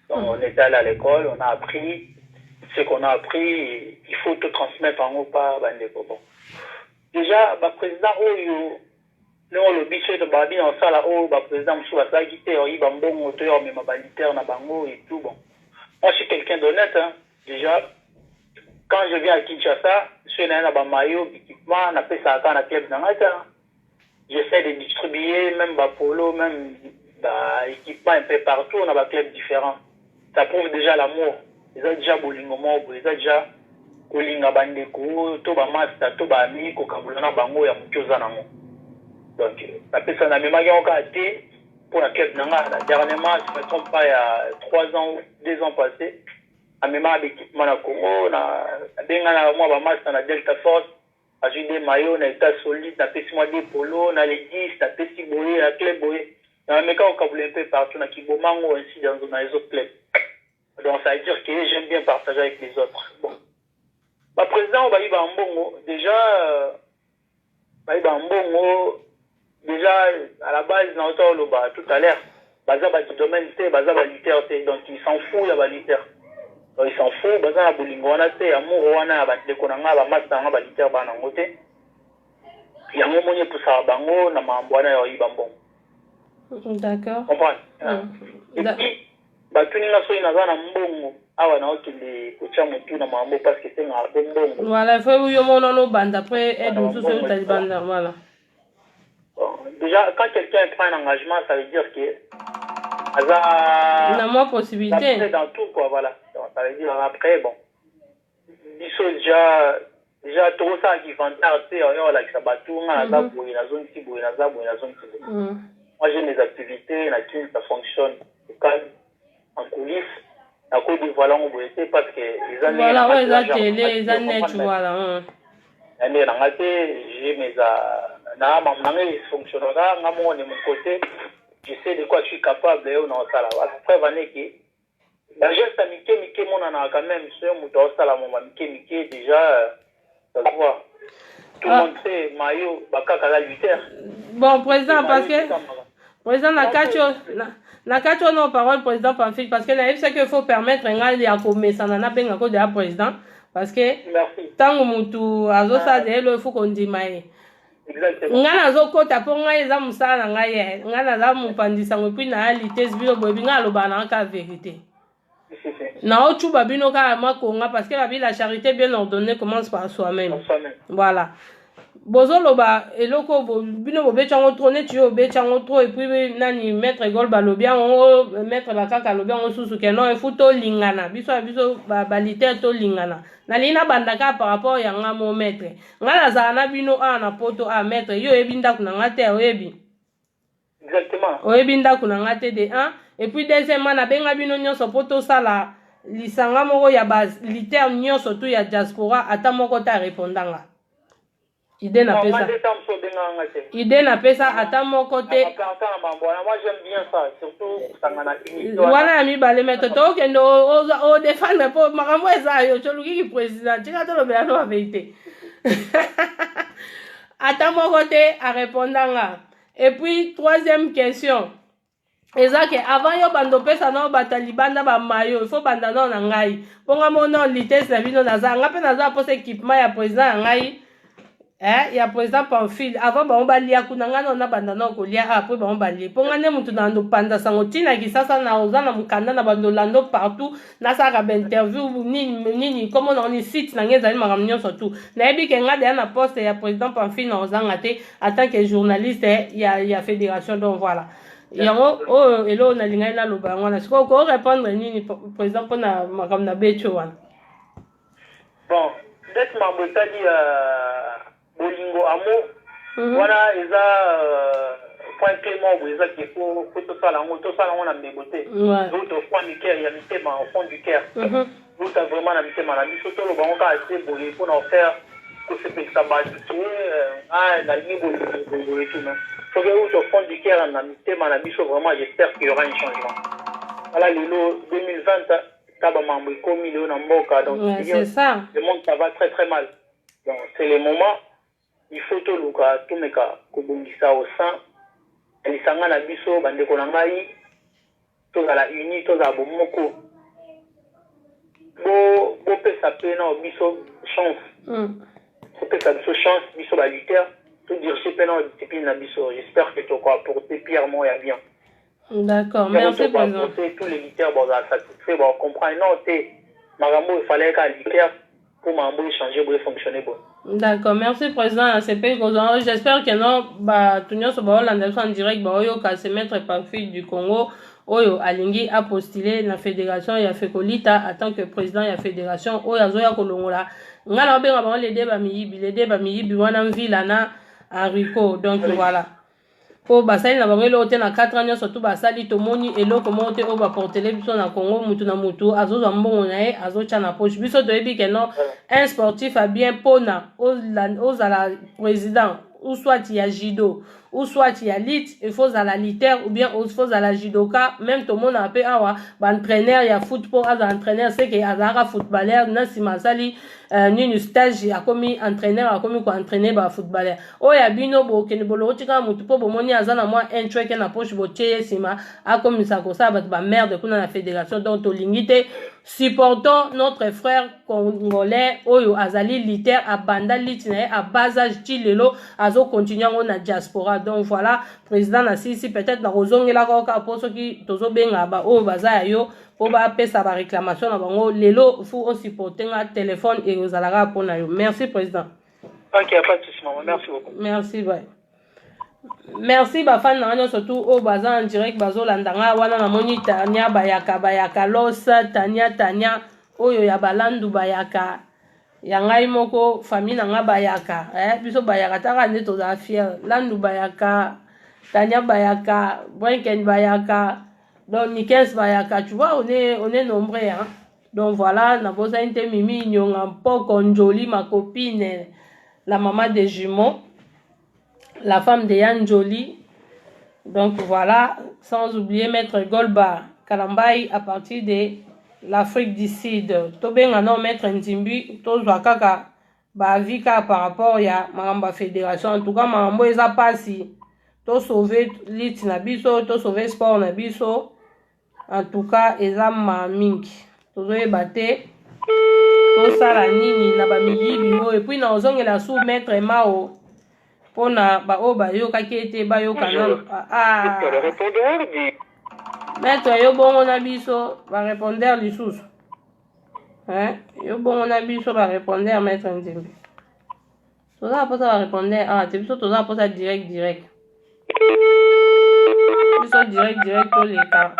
Donc, on est allé à l'école, on a appris ce qu'on a appris, il faut tout transmettre en haut par Bandeko. Bon. Déjà, le président, nous, le bichot de Babi, on sait là, le président, je suis à guité, il va bon moteur, mais ma banitaire, na bango et tout. Bon. Moi, je suis quelqu'un d'honnête, hein. Déjà, quand je viens à Kinshasa, je suis dans un maillot, équipement, on appelle ça à la club dans la j'essaie de distribuer, même polo, même équipement un peu partout, on a des clubs différents. Ça prouve déjà l'amour. Ils ont déjà bolingo mobo, ils ont déjà kolinga bandeko, to ba master, to ba ami, ko kabulana bango ya mutioza nango. Donc, la personne a même été pour la club nanga. Dernièrement, je ne me trompe pas, il y a 3 ans, 2 ans passés, à même avec l'équipement na Congo, na benga moi ba master na Delta Force, à jouer des maillots, na état solide, na pesi moi des polos, na les 10, na pesi boye, na club boye. Na meka au kabule un peu partout, na kibomango ainsi dans les autres clubs. Donc ça veut dire que j'aime bien partager avec les autres. Bon. Bah, président, on va y Mbongo. Déjà, déjà, à la base, tout à l'heure, baza ba domaine T, baza ba litère T. Donc il s'en fout, il y a ba litère. Donc il s'en fout, baza na bolingo wana T, amour wana ba dekonanga ba master nga ba litère ba nango T. Il y a un moment pour ça bango na mambwana ya yi Mbongo. D'accord. Comprends? Et puis, tuninga so ina zana mbongo awa na okende kocha mutu na mambo parce que c'est na mbongo. Voilà, il faut yo mono no banda après aide tout ce que tu banda voilà. Bon, déjà quand quelqu'un prend un engagement, ça veut dire que il a moins possibilité dans tout quoi, voilà. Donc, ça veut dire après bon. Biso déjà tout ça qui vantard c'est on la sabatu na zabu na zone tibo na zabu na zone tibo. Moi j'ai mes activités, la team ça fonctionne calme. En coulisses, à cause du voilà, on voit parce que les années. Voilà, ouais, la télé, les années, tu vois là. J'ai mes ils fonctionnera, moi, de mon côté, je sais de quoi je suis capable, et on a ça là. Après, la geste Mickey, mon en a quand même, c'est un mouton, ça là, mon Mickey, déjà, ça se voit. Tout le monde sait, Mayo, Bakaka la 8 heures. Bon, président, parce que. Président, la quatre non parole président Pamphile parce que là c'est qu'il faut permettre un gars de commettre ça n'a pas encore de président parce que tant que mutu azo ça il faut qu'on dit mais Exactement. Nga nazokota po ngai eza mosala na ngai ye. Nga naza mopandisango puis na litese bino boyebi nga aloba na ka vérité. Na ochuba bino ka makonga parce que la vie la charité bien ordonnée commence par soi-même. Voilà. Bozoloba eloko bino bobechango trop neti yo obechango trop et puis nani maître gol balobia on maître bakaka lobia on susu ke non efuto lingana biso balite to lingana na lina bandaka par rapport ya nga mo maître ngala za na bino na poto maître yo ebinda kuna ngate oyebi. Exactement. Oyebinda kuna ngate de 1 et puis deuxièmement na benga bino nyonso poto sala lisanga moko ya base liter nyonso to ya diaspora ata moko ta répondanga. Idée na pesa ata moko te. Moi j'aime bien ça, surtout sangana ini. Wana mi bale meto to kendo o défendre po makambo eza yo choluki ki président tika to lobela no vérité. Ata moko te a répondanga. Et puis troisième question. Eza ke avant yo bando pesa na batalibanda ba mayo il faut banda na ngai. Ponga mono litese na bino naza ngape naza pose équipement ya président ngai. Il y a par exemple un fil avant ba on balia kunanga na banda na ko lia après ba on balia ponga ne mutu na ndo panda sango tina kisasa na ozana mukanda na bando lando partout na saka ba interview nini comme on est site na ngeza ni makamnyo surtout na ebi ke ngade na poste ya président Pamphile na ozanga te en tant que journaliste il y a fédération donc voilà yango elo na linga na loba ngwana siko ko répondre nini président pona makamna becho wana bon d'être membre tali bolingo amo wana eza point clément eza qu'il faut tout ça là on a dégoté d'autres fois Mickey ya mitema au fond du cœur d'autres vraiment na mitema na biso to lo ba on ka assez boye pour en faire que c'est que ça va la ligne boye tout non faut que au fond du cœur na mitema na biso vraiment j'espère qu'il y aura un changement voilà le 2020 taba mambo komi le na mboka donc c'est ça le monde ça va très très mal donc c'est le moment il faut tout luka tout meka kobongisa au sein elisanga na biso bandeko na ngai tozala uni tozala bomoko bo pesa pe na biso chance bo pesa biso chance biso ba lutter tout dire c'est pe na discipline na biso j'espère que tu vas apporter Pierre Moya bien d'accord merci président tous les lutteurs bon ça satisfait bon comprendre non té magambo il fallait qu'à lutter pour mambo changer pour fonctionner bon. D'accord, merci président. J'espère que non, bah tout le monde en direct, bah oyo ka se mettre Pamphile du Congo, oyo alingi a postulé la fédération ya Fekolita en tant que président ya fédération oyo azoya kolongola. Ngala benga ba les débats miyibi wana mvila na Enrico. Donc voilà. Po basali na bango lo te na 4 ans surtout basali to moni eloko mo te o ba porter biso na Congo mutu na mutu azoza mbongo na ye azocha na poche biso to ebi ke non un sportif a bien pona aux à la président ou soit il y a judo ou soit il y a lutte il faut à la lutteur ou bien il faut à la judoka même tout le monde a peu awa ba entraîneur il y a football as entraîneur c'est que azara footballeur na simasali ni stage a commis entraîneur a commis ko entraîner ba footballeur o ya bino bo ke bolo tika mutu po bo moni azana moi un truc na poche bo tie sima a commis ça ko ça ba merde kuna na fédération donc to lingité supportons notre frère congolais oyo azali lutteur a banda litine a basage tilelo azo continuer on a diaspora donc voilà président na sisi peut-être na kozongela ka poso ki tozo benga ba o baza yo po ba pesa ba réclamation na bango lelo faut aussi porter un téléphone et aux alara pour na yo merci président. OK, pas de souci maman, merci beaucoup. Merci bye. Merci ba fan na surtout au baza en direct bazo landanga wana na moni Tania bayaka losa Tania oyo ya balandu bayaka ya ngai moko famille nga bayaka biso bayaka taka nde toza fier landu bayaka Tania bayaka Brinken bayaka donc Nikens bayaka tu vois on est nombreux hein donc voilà na bosa inte mimi nyonga mpoko Njoli ma copine la maman des jumeaux la femme de Yann Jolie donc voilà sans oublier maître Golba Kalambai à partir de l'Afrique du Sud. Tobenga non maître Nzimbi, tozwa kaka ba vika par rapport ya Maramba fédération. En tout cas, Marambo eza pasi. To sauver lit na biso, to sauver sport na biso. En tout cas, eza mamingi. Tozoye bate. To sala nini na ba miyibi et puis na ozongela sous maître Mao. pona ba o ba yo kakete ba yo kana Le répondeur dit maître yo bongo na biso ba répondeur lisusu hein yo bongo na biso ba répondeur maître Nzembe toza posa ba répondeur te biso toza posa direct biso direct to leka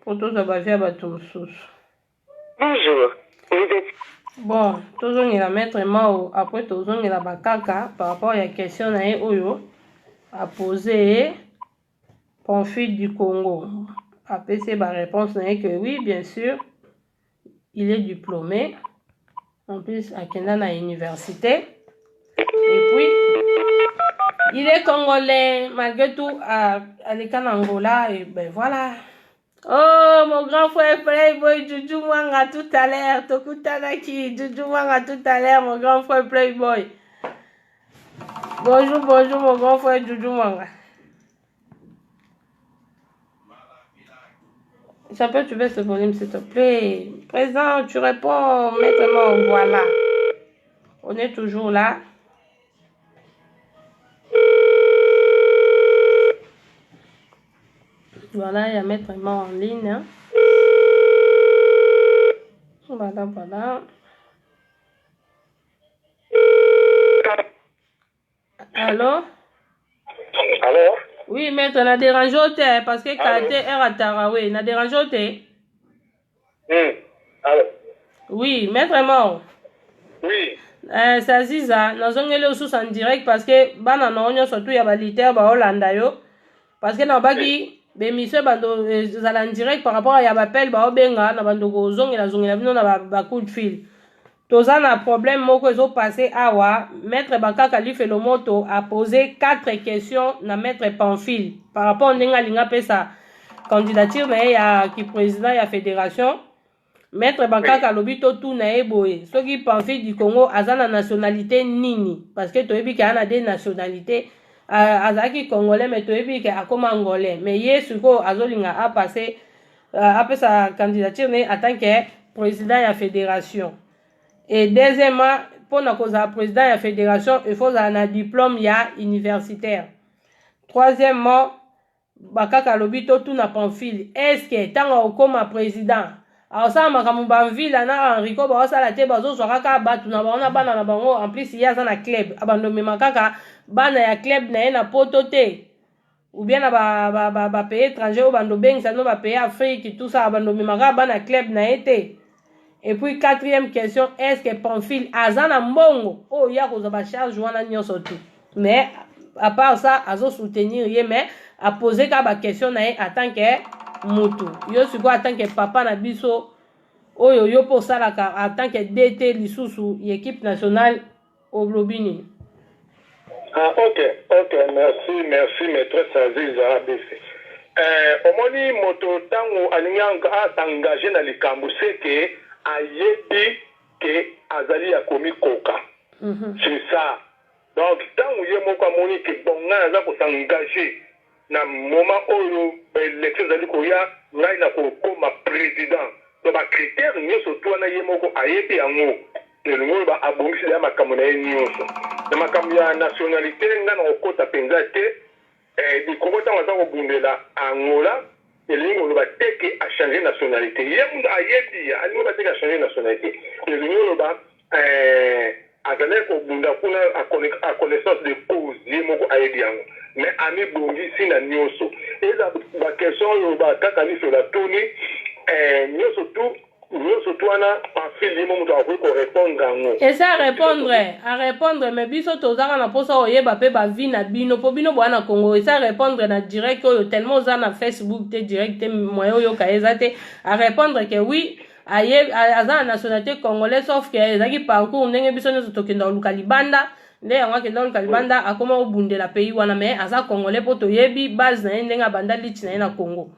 po toza ba via bato mosusu. bonjour. Bon, tozongela maître Mao après tozongela bakaka par rapport à la question na ye oyo a posé Pamphile du Congo. Après c'est ma réponse na ye que oui bien sûr il est diplômé en plus à Kenda na université et puis il est congolais malgré tout à l'école Angola et ben voilà. Oh, mon grand frère Playboy, Juju Mwanga tout à l'heure. Tokutanaki, Juju Mwanga tout à l'heure, mon grand frère Playboy. Bonjour, mon grand frère Juju Mwanga. Ça peut, tu veux ce volume, s'il te plaît. Présent, tu réponds, maître, voilà. On est toujours là. Voilà, il y a Maître en ligne. Hein. Voilà. Allô? Alors? Oui, Maître, on a dérangé au thé, parce que Kate est à Tarawe. On a dérangé au thé. Allô? Oui, Maître Mao. Oui. C'est Ziza. Nous avons eu aussi en direct parce que banana surtout il y a des litères ba Hollanda yo. Parce que na baki bémission bando en direct par rapport à ya appel ba obenga na bando ko zongela bino na ba coup de fil. Toza na problème moko ezo passé awa maître Bakaka li fait le moto a posé 4 questions na maître Pamphile par rapport à ndinga linga pesa candidature na ya qui président ya fédération. Maître Bakaka lobito tout na eboye soki Pamphile du Congo azana nationalité nini parce que toyebi ka na des nationalités azaki congolais mais toyebi ka akoma angolais mais yesuko azolinga a passer après sa candidature en tant que président de la fédération et deuxièmement pour na koza président de la fédération il faut un diplôme ya universitaire. Troisièmement Bakaka lobito tout na Pamphile est-ce que tant okoma président alors ça makambo banvila na Enrico baosala te bazozwa kaka batu na bango na bana na bango en plus ya za na club abandomema kaka bana ya club na ye na poto te ou bien na ba pays étranger ou bando bengisa no ba pays Afrique tout ça abandomema kaka bana club na ye te. Et puis quatrième question est-ce que Pamphile aza na mbongo oh ya koza ba charge wana nyonso tout mais à part ça azo soutenir ye mais a poser ka ba question na ye en tant que Moto. Yo siko en tant que papa na biso oyo yo po salaka en tant que DT lisusu équipe nationale au Globini. Ok, merci maîtresse Aziza ABC. Omoni moto tango alinganga s'engager na likambo c'est que ayebi que azali ya komi koka. C'est ça. Donc tango ye moko amoni que bonga za ko s'engager na moment oyo élection zali koya ngai na kokoma président to ba critère nyonso to na ye moko ayebi yango elongo ba abongisi ya makambo na ye nyonso na makambo ya nationalité nga na okota penza te bikongo ntango aza kobundela Angola elingo ba teke a changer nationalité ye mundu ayebi alingo ba teke a changer nationalité elongo ba azali kobunda kuna a connaissance de cause ye moko ayebi yango mais ami bongi sina nyonso eza ba question oyo ba kaka ni sur la tournée nyonso tout ana Pamphile ye moto akoki ko répondre yango et ça répondre mais biso tozaka na posa oyeba pe ba vie na bino po bino bwana Congo et ça répondre na direct oyo tellement za na Facebook te direct te moyo oyo ka ezate a répondre que oui aza na nationalité congolaise sauf que ezaki parcours ndenge biso nyonso tokenda luka libanda nde yango akenda luka libanda akoma obundela pays wana mais aza congolais po toyebi base na ye ndenge abanda liti na ye na Congo.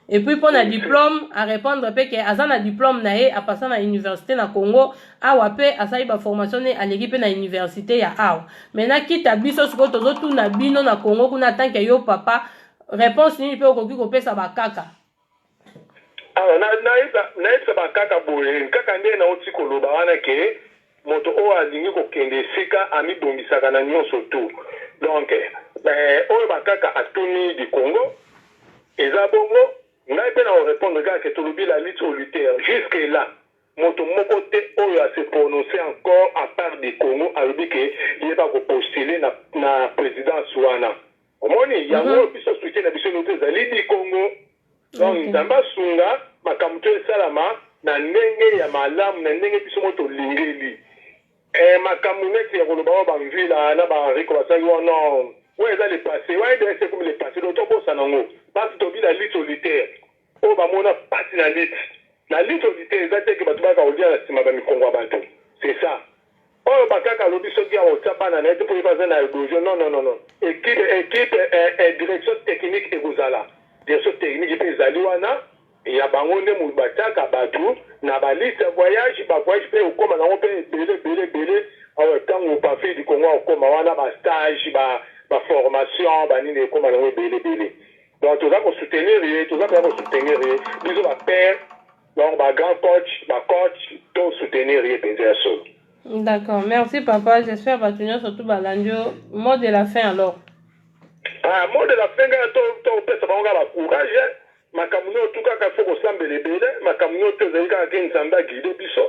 Et puis pour na diplôme à répondre pe que aza na diplôme na ye a passé na université na Congo awa pe asali ba formation à l'équipe na université ya awa maintenant kita biso siko tozo tout na bino na Congo kuna tant que yo papa réponse ni pe okoki kopesa bakaka. Alors na bakaka boye kaka nde na oti koloba wana ke moto o alingi kokende sika ami bongisaka na nyonso tout Donc, oyo bakaka atuni du Congo, eza bongo, ngai pe na répondre kaka to lobi la lutte solitaire. Jusque là, moto moko te oyo a se prononcer encore à part du Congo, alobi ke il va postuler na présidence wana. Omoni yango biso soutien na biso note ezali du Congo. Donc nzamba sunga makambo to esalama na ndenge ya malamu na ndenge biso moto lingeli. Makambo neti ya koloba bamvila na bariko basali wana ouais ça les passé ouais c'est comme les passé donc on ça non parce que tu la lutte solitaire on va mona parti la lutte solitaire ça que batu baka odia la sima ba mikongo bantu c'est ça oh bakaka lobi soki ya otapa na net pour passer na dojo non équipe direction technique et gozala direction technique pe zali wana ya bango ne mu bataka batu na ba liste voyage pe okoma na on pe belé tant au parfait du Congo okoma wana ba stage ba formation banini ekoma na belé donc tout ça pour soutenir bisous ba père donc ba grand coach tout soutenir penser. D'accord, merci papa, j'espère que tu nous surtout balandio mot de la fin alors. Mot de la fin to pesa bango ba courage makamuno tuka ka foko sambele belé makamuno to zalika kin samba guider biso.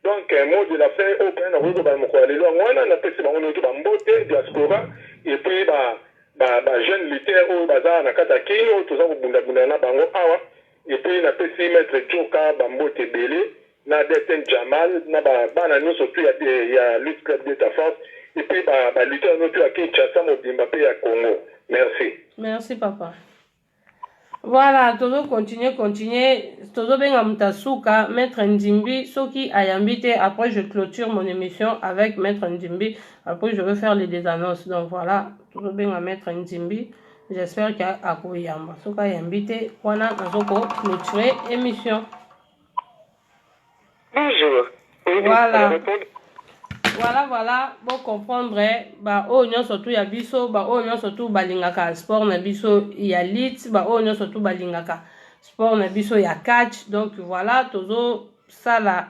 Donc mot de la fin au plan na rodo ba moko lelo ngwana na pesa bango to ba mbote diaspora et puis ba jeune lutteur au bazar na kata kino to za kubunda na bango awa et puis na pesi maître Joka bambote belé na Deten Jamal na bana nous surtout il y a lutte club de ta force et puis ba lutteur no to Kinshasa mobimba pe ya Congo. Merci papa. Voilà, toujours continuer. Toujours bien Mtasuka, Maître Ndimbi, Soki Ayambite. Après, je clôture mon émission avec Maître Ndimbi. Après, je vais faire les annonces. Donc voilà, toujours bien Maître Ndimbi. J'espère qu'il y a Akoyamba. Soka Ayambite, voilà, nous allons clôturer l'émission. Bonjour. Voilà, bon comprendre, bah oh non surtout ya biso, bah oh non surtout balingaka sport na biso ya lit, bah oh non surtout balingaka sport na biso ya catch, donc voilà, tozo ça la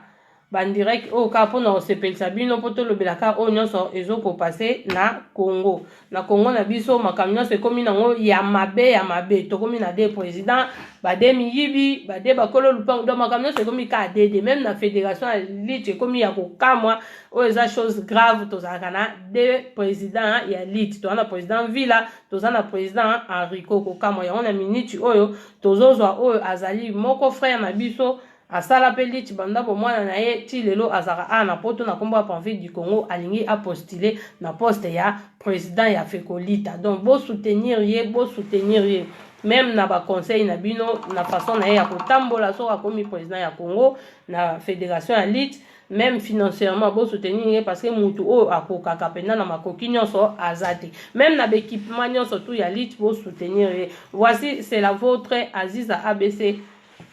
bandirect au capo na sepel sabino poto le belaka oh non so ezoko passer na Congo na biso makamyo c'est comme nango ya mabe to comme na des présidents ba de miyibi ba de bakolo lupang do makamyo c'est comme ka de même na fédération lit comme ya ko kamwa o eza chose grave to zakana de président ya lit to na président Villa to na président Enrico ko kamwa ya on a minute oyo tozozwa oyo azali moko frère na biso asala peli tibanda bo mwana na ye ti lelo azaka na poto na kombo panvi du Congo alingi a postuler na poste ya président ya Fekolita. Donc bo soutenir ye même na ba conseil na bino na façon na ye ya kotambola so akomi président ya Congo na fédération ya lit même financièrement bo soutenir ye parce que mutu o akokaka penda na makoki nyonso azate même na équipement nyonso tout ya lit bo soutenir ye. Voici c'est la vôtre Aziza ABC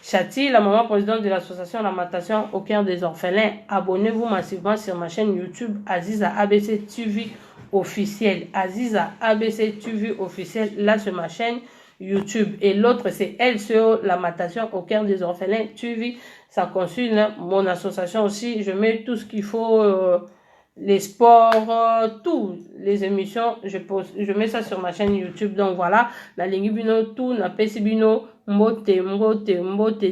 Chati, la maman présidente de l'association Lamentation au cœur des orphelins. Abonnez-vous massivement sur ma chaîne YouTube Aziza ABC TV officiel. Aziza ABC TV officiel, là c'est ma chaîne YouTube. Et l'autre c'est LCO Lamentation au cœur des orphelins TV. Ça consulte mon association aussi. Je mets tout ce qu'il faut, les sports, tout, les émissions. Je mets ça sur ma chaîne YouTube. Donc voilà, la ligne bino, tout, na pesi bino. Mbote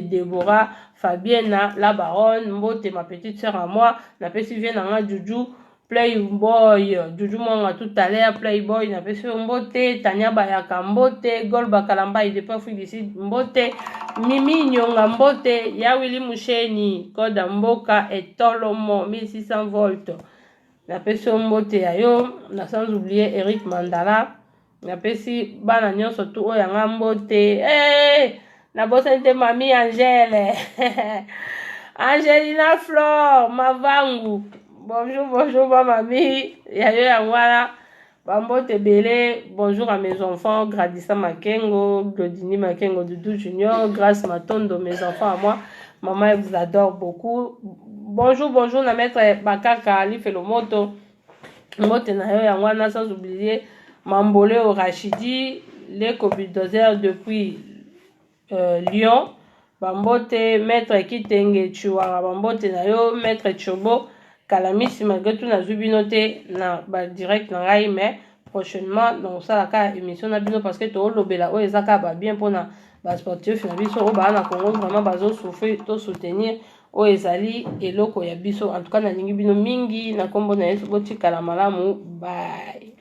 Deborah, Fabienne, la baronne, Mbote ma petite sœur à moi, la petite vient dans Juju, Playboy, Juju Monga tout à l'heure, Playboy, na petite Mbote, Tania Bayaka Mbote, Golba Kalamba, il est pas fou d'ici, Mbote, Mimi Nyonga Mbote, Yawili Moucheni, Koda Mboka et Tolomo, 1600 volts. La petite Mbote Ayo, sans oublier Eric Mandala. Na pesi bana nyonso tu oyo yanga mbote na bosente mami Angèle Angelina Flore Mavangu bonjour ma mamie yayo yangwana bambote belé. Bonjour à mes enfants Gradissa Makengo, Glodini Makengo, Doudou Junior, Grâce Matondo, mes enfants à moi, maman elle vous adore beaucoup. Bonjour na maître Bakaka Ali Felomoto mbote na yo yangwana, sans oublier Mambolé au Rachidi, les Cobuldozers depuis Lyon, Bambote, Maître Kitenge Chouara, Bambote Nayo, Maître Chobo, Kalamisi, malgré tout, na Zubinote, na direct na Raïme, prochainement donc ça la émission na bino parce que to lobela o ezaka ba bien pona ba sportif na biso o ba na Congo vraiment bazo souffrir to soutenir o ezali eloko ya biso en tout cas na lingi bino mingi na kombo na Yesu botikala malamu bye.